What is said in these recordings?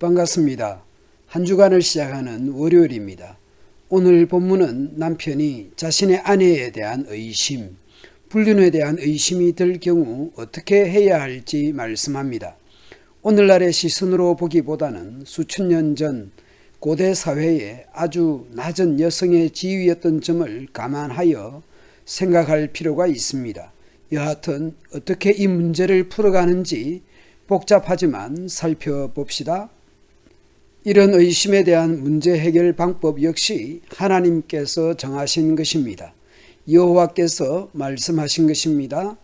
반갑습니다. 한 주간을 시작하는 월요일입니다. 오늘 본문은 남편이 자신의 아내에 대한 의심, 불륜에 대한 의심이 들 경우 어떻게 해야 할지 말씀합니다. 오늘날의 시선으로 보기보다는 수천 년 전 고대 사회에 아주 낮은 여성의 지위였던 점을 감안하여 생각할 필요가 있습니다. 여하튼 어떻게 이 문제를 풀어가는지 복잡하지만 살펴봅시다. 이런 의심에 대한 문제 해결 방법 역시 하나님께서 정하신 것입니다. 여호와께서 말씀하신 것입니다.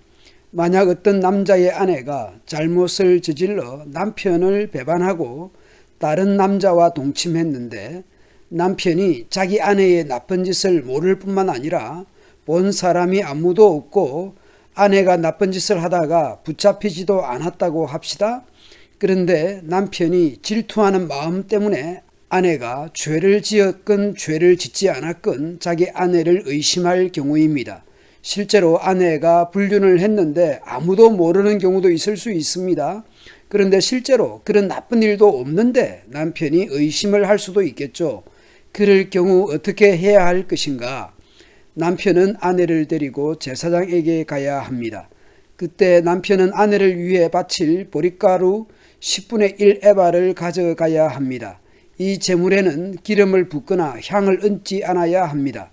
만약 어떤 남자의 아내가 잘못을 저질러 남편을 배반하고 다른 남자와 동침했는데 남편이 자기 아내의 나쁜 짓을 모를 뿐만 아니라 본 사람이 아무도 없고 아내가 나쁜 짓을 하다가 붙잡히지도 않았다고 합시다. 그런데 남편이 질투하는 마음 때문에 아내가 죄를 지었건 죄를 짓지 않았건 자기 아내를 의심할 경우입니다. 실제로 아내가 불륜을 했는데 아무도 모르는 경우도 있을 수 있습니다. 그런데 실제로 그런 나쁜 일도 없는데 남편이 의심을 할 수도 있겠죠. 그럴 경우 어떻게 해야 할 것인가? 남편은 아내를 데리고 제사장에게 가야 합니다. 그때 남편은 아내를 위해 바칠 보릿가루 10분의 1 에바를 가져가야 합니다. 이 제물에는 기름을 붓거나 향을 얹지 않아야 합니다.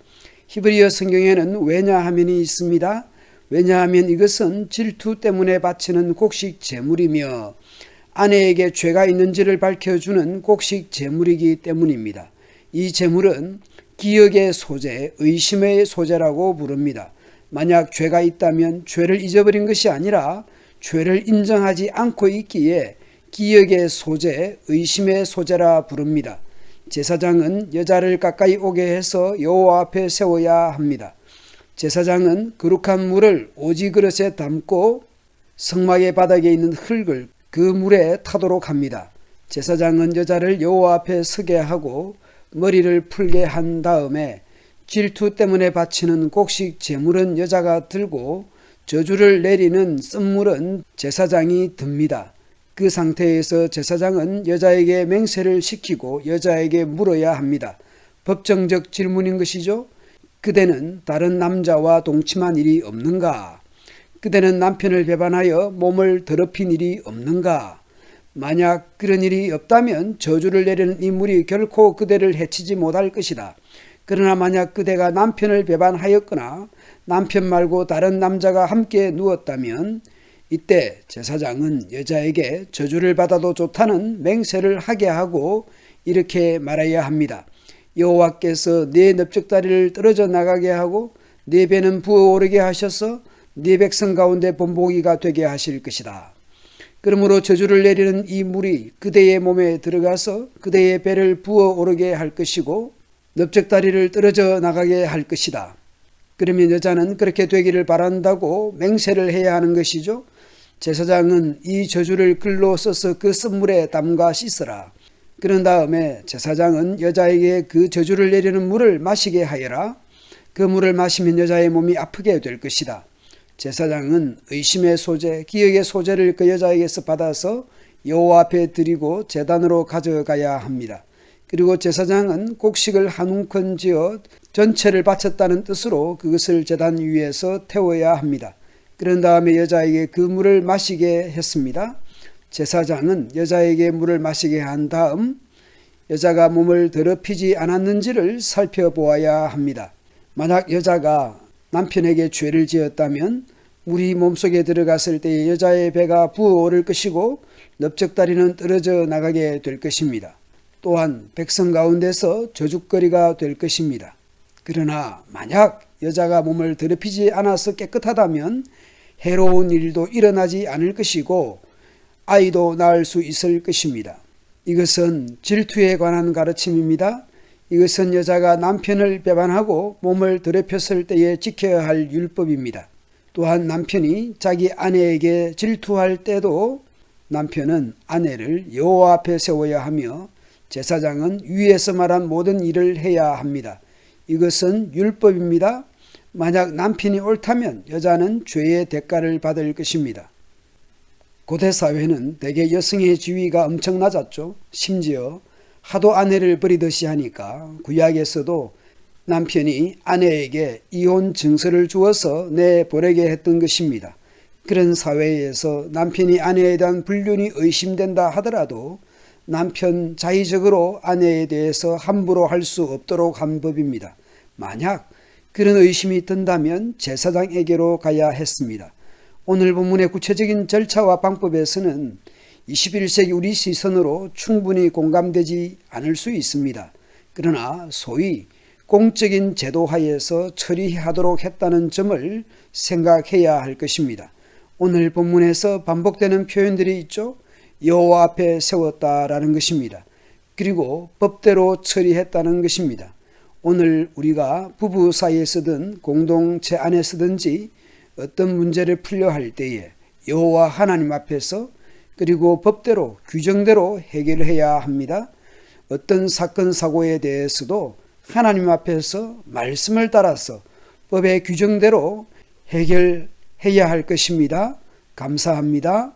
히브리어 성경에는 왜냐하면이 있습니다. 왜냐하면 이것은 질투 때문에 바치는 곡식 제물이며 아내에게 죄가 있는지를 밝혀주는 곡식 제물이기 때문입니다. 이 제물은 기억의 소재, 의심의 소재라고 부릅니다. 만약 죄가 있다면 죄를 잊어버린 것이 아니라 죄를 인정하지 않고 있기에 기억의 소재, 의심의 소재라 부릅니다. 제사장은 여자를 가까이 오게 해서 여호와 앞에 세워야 합니다. 제사장은 거룩한 물을 오지 그릇에 담고 성막의 바닥에 있는 흙을 그 물에 타도록 합니다. 제사장은 여자를 여호와 앞에 서게 하고 머리를 풀게 한 다음에 질투 때문에 바치는 곡식 제물은 여자가 들고 저주를 내리는 쓴물은 제사장이 듭니다. 그 상태에서 제사장은 여자에게 맹세를 시키고 여자에게 물어야 합니다. 법정적 질문인 것이죠. 그대는 다른 남자와 동침한 일이 없는가? 그대는 남편을 배반하여 몸을 더럽힌 일이 없는가? 만약 그런 일이 없다면 저주를 내리는 이 물이 결코 그대를 해치지 못할 것이다. 그러나 만약 그대가 남편을 배반하였거나 남편 말고 다른 남자가 함께 누웠다면 이때 제사장은 여자에게 저주를 받아도 좋다는 맹세를 하게 하고 이렇게 말해야 합니다. 여호와께서 네 넓적다리를 떨어져 나가게 하고 네 배는 부어오르게 하셔서 네 백성 가운데 본보기가 되게 하실 것이다. 그러므로 저주를 내리는 이 물이 그대의 몸에 들어가서 그대의 배를 부어오르게 할 것이고 넓적다리를 떨어져 나가게 할 것이다. 그러면 여자는 그렇게 되기를 바란다고 맹세를 해야 하는 것이죠. 제사장은 이 저주를 글로 써서 그 쓴물에 담가 씻어라. 그런 다음에 제사장은 여자에게 그 저주를 내리는 물을 마시게 하여라. 그 물을 마시면 여자의 몸이 아프게 될 것이다. 제사장은 의심의 소재, 기억의 소재를 그 여자에게서 받아서 여호와 앞에 드리고 제단으로 가져가야 합니다. 그리고 제사장은 곡식을 한 움큼 지어 전체를 바쳤다는 뜻으로 그것을 제단 위에서 태워야 합니다. 그런 다음에 여자에게 그 물을 마시게 했습니다. 제사장은 여자에게 물을 마시게 한 다음 여자가 몸을 더럽히지 않았는지를 살펴보아야 합니다. 만약 여자가 남편에게 죄를 지었다면 물이 몸속에 들어갔을 때에 여자의 배가 부어오를 것이고 넓적다리는 떨어져 나가게 될 것입니다. 또한 백성 가운데서 저주거리가 될 것입니다. 그러나 만약 여자가 몸을 더럽히지 않아서 깨끗하다면 해로운 일도 일어나지 않을 것이고 아이도 낳을 수 있을 것입니다. 이것은 질투에 관한 가르침입니다. 이것은 여자가 남편을 배반하고 몸을 더럽혔을 때에 지켜야 할 율법입니다. 또한 남편이 자기 아내에게 질투할 때도 남편은 아내를 여호와 앞에 세워야 하며 제사장은 위에서 말한 모든 일을 해야 합니다. 이것은 율법입니다. 만약 남편이 옳다면 여자는 죄의 대가를 받을 것입니다. 고대 사회는 대개 여성의 지위가 엄청 낮았죠. 심지어 하도 아내를 버리듯이 하니까 구약에서도 남편이 아내에게 이혼 증서를 주어서 내보내게 했던 것입니다. 그런 사회에서 남편이 아내에 대한 불륜이 의심된다 하더라도 남편 자의적으로 아내에 대해서 함부로 할 수 없도록 한 법입니다. 만약 그런 의심이 든다면 제사장에게로 가야 했습니다. 오늘 본문의 구체적인 절차와 방법에서는 21세기 우리 시선으로 충분히 공감되지 않을 수 있습니다. 그러나 소위 공적인 제도 하에서 처리하도록 했다는 점을 생각해야 할 것입니다. 오늘 본문에서 반복되는 표현들이 있죠. 여호와 앞에 세웠다라는 것입니다. 그리고 법대로 처리했다는 것입니다. 오늘 우리가 부부 사이에서든 공동체 안에서든지 어떤 문제를 풀려 할 때에 여호와 하나님 앞에서 그리고 법대로 규정대로 해결해야 합니다. 어떤 사건 사고에 대해서도 하나님 앞에서 말씀을 따라서 법의 규정대로 해결해야 할 것입니다. 감사합니다.